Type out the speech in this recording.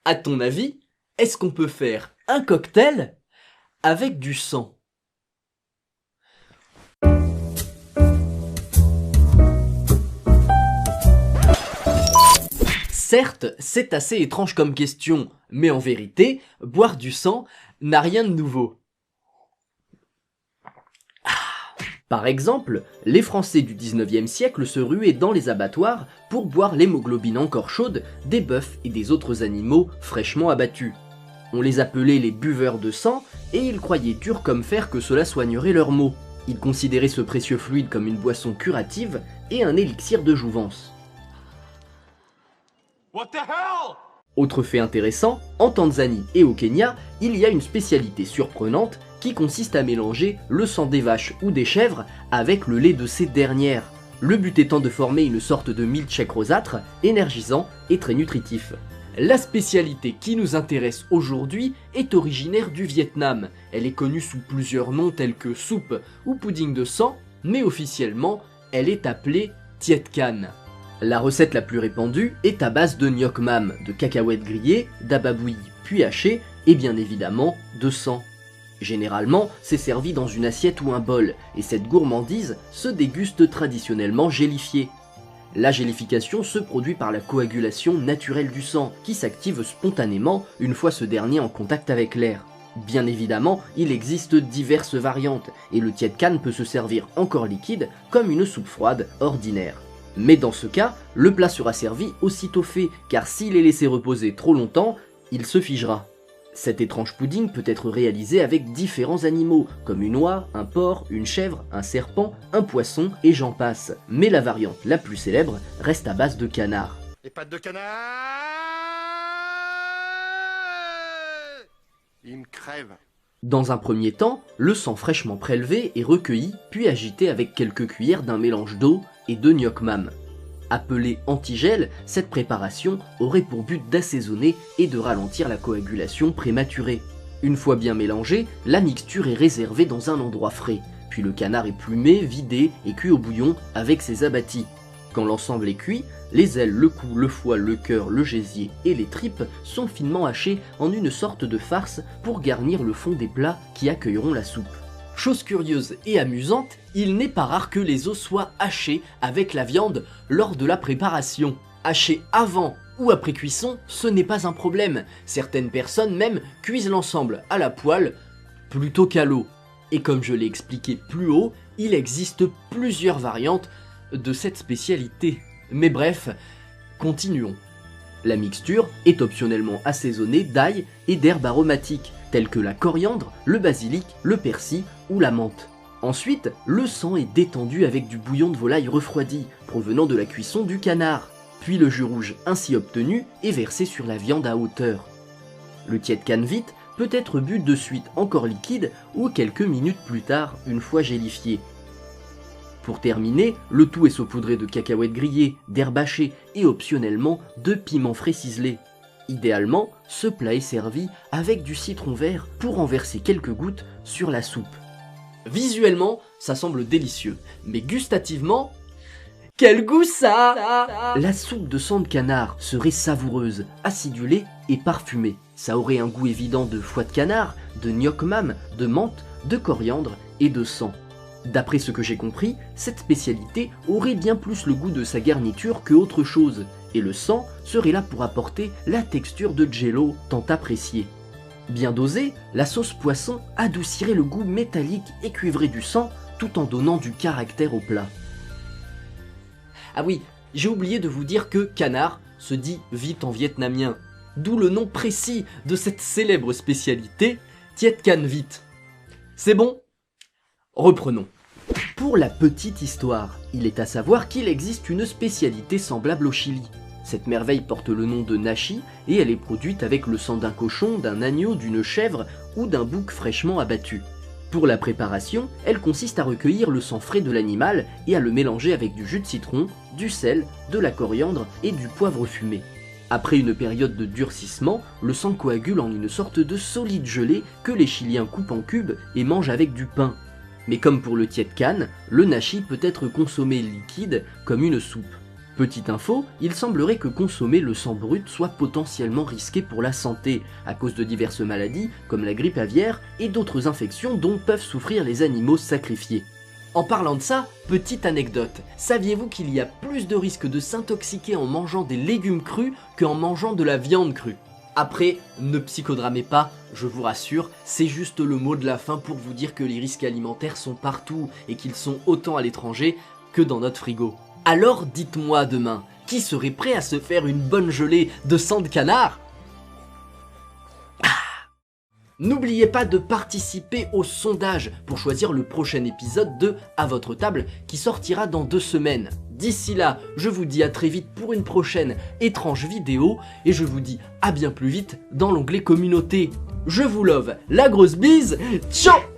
À ton avis, est-ce qu'on peut faire un cocktail avec du sang? Certes, c'est assez étrange comme question, mais en vérité, boire du sang n'a rien de nouveau. Par exemple, les Français du 19e siècle se ruaient dans les abattoirs pour boire l'hémoglobine encore chaude des bœufs et des autres animaux fraîchement abattus. On les appelait les buveurs de sang et ils croyaient dur comme fer que cela soignerait leurs maux. Ils considéraient ce précieux fluide comme une boisson curative et un élixir de jouvence. What the hell? Autre fait intéressant, en Tanzanie et au Kenya, il y a une spécialité surprenante qui consiste à mélanger le sang des vaches ou des chèvres avec le lait de ces dernières. Le but étant de former une sorte de milkshake rosâtre, énergisant et très nutritif. La spécialité qui nous intéresse aujourd'hui est originaire du Vietnam. Elle est connue sous plusieurs noms tels que soupe ou pudding de sang, mais officiellement, elle est appelée Tiet Can. La recette la plus répandue est à base de gnoc mam, de cacahuètes grillées, d'abats bouillis puis hachés et bien évidemment de sang. Généralement, c'est servi dans une assiette ou un bol, et cette gourmandise se déguste traditionnellement gélifiée. La gélification se produit par la coagulation naturelle du sang, qui s'active spontanément une fois ce dernier en contact avec l'air. Bien évidemment, il existe diverses variantes, et le tiet can peut se servir encore liquide comme une soupe froide ordinaire. Mais dans ce cas, le plat sera servi aussitôt fait, car s'il est laissé reposer trop longtemps, il se figera. Cet étrange pudding peut être réalisé avec différents animaux, comme une oie, un porc, une chèvre, un serpent, un poisson et j'en passe. Mais la variante la plus célèbre reste à base de canard. Les pattes de canard! Il me crève. Dans un premier temps, le sang fraîchement prélevé est recueilli puis agité avec quelques cuillères d'un mélange d'eau et de gnoc mam. Appelée antigel, cette préparation aurait pour but d'assaisonner et de ralentir la coagulation prématurée. Une fois bien mélangée, la mixture est réservée dans un endroit frais, puis le canard est plumé, vidé et cuit au bouillon avec ses abattis. Quand l'ensemble est cuit, les ailes, le cou, le foie, le cœur, le gésier et les tripes sont finement hachés en une sorte de farce pour garnir le fond des plats qui accueilleront la soupe. Chose curieuse et amusante, il n'est pas rare que les os soient hachés avec la viande lors de la préparation. Hacher avant ou après cuisson, ce n'est pas un problème. Certaines personnes même cuisent l'ensemble à la poêle plutôt qu'à l'eau. Et comme je l'ai expliqué plus haut, il existe plusieurs variantes de cette spécialité. Mais bref, continuons. La mixture est optionnellement assaisonnée d'ail et d'herbes aromatiques, telles que la coriandre, le basilic, le persil ou la menthe. Ensuite, le sang est détendu avec du bouillon de volaille refroidi, provenant de la cuisson du canard. Puis le jus rouge ainsi obtenu est versé sur la viande à hauteur. Le tiet can vite peut être bu de suite encore liquide ou quelques minutes plus tard une fois gélifié. Pour terminer, le tout est saupoudré de cacahuètes grillées, d'herbes hachées et optionnellement de piments frais ciselés. Idéalement, ce plat est servi avec du citron vert pour en verser quelques gouttes sur la soupe. Visuellement, ça semble délicieux, mais gustativement, quel goût ça a! La soupe de sang de canard serait savoureuse, acidulée et parfumée. Ça aurait un goût évident de foie de canard, de gnoc mam, de menthe, de coriandre et de sang. D'après ce que j'ai compris, cette spécialité aurait bien plus le goût de sa garniture que autre chose, et le sang serait là pour apporter la texture de jello tant appréciée. Bien dosée, la sauce poisson adoucirait le goût métallique et cuivré du sang tout en donnant du caractère au plat. Ah oui, j'ai oublié de vous dire que canard se dit vite en vietnamien, d'où le nom précis de cette célèbre spécialité, Tiet can vite. C'est bon ? Reprenons. Pour la petite histoire, il est à savoir qu'il existe une spécialité semblable au Chili. Cette merveille porte le nom de nashi et elle est produite avec le sang d'un cochon, d'un agneau, d'une chèvre ou d'un bouc fraîchement abattu. Pour la préparation, elle consiste à recueillir le sang frais de l'animal et à le mélanger avec du jus de citron, du sel, de la coriandre et du poivre fumé. Après une période de durcissement, le sang coagule en une sorte de solide gelée que les Chiliens coupent en cubes et mangent avec du pain. Mais comme pour le tiet can, le nashi peut être consommé liquide comme une soupe. Petite info, il semblerait que consommer le sang brut soit potentiellement risqué pour la santé, à cause de diverses maladies comme la grippe aviaire et d'autres infections dont peuvent souffrir les animaux sacrifiés. En parlant de ça, petite anecdote, saviez-vous qu'il y a plus de risques de s'intoxiquer en mangeant des légumes crus qu'en mangeant de la viande crue? Après, ne psychodramez pas, je vous rassure, c'est juste le mot de la fin pour vous dire que les risques alimentaires sont partout et qu'ils sont autant à l'étranger que dans notre frigo. Alors dites-moi demain, qui serait prêt à se faire une bonne gelée de sang de canard? N'oubliez pas de participer au sondage pour choisir le prochain épisode de À votre table qui sortira dans 2 semaines. D'ici là, je vous dis à très vite pour une prochaine étrange vidéo et je vous dis à bien plus vite dans l'onglet communauté. Je vous love, la grosse bise, ciao!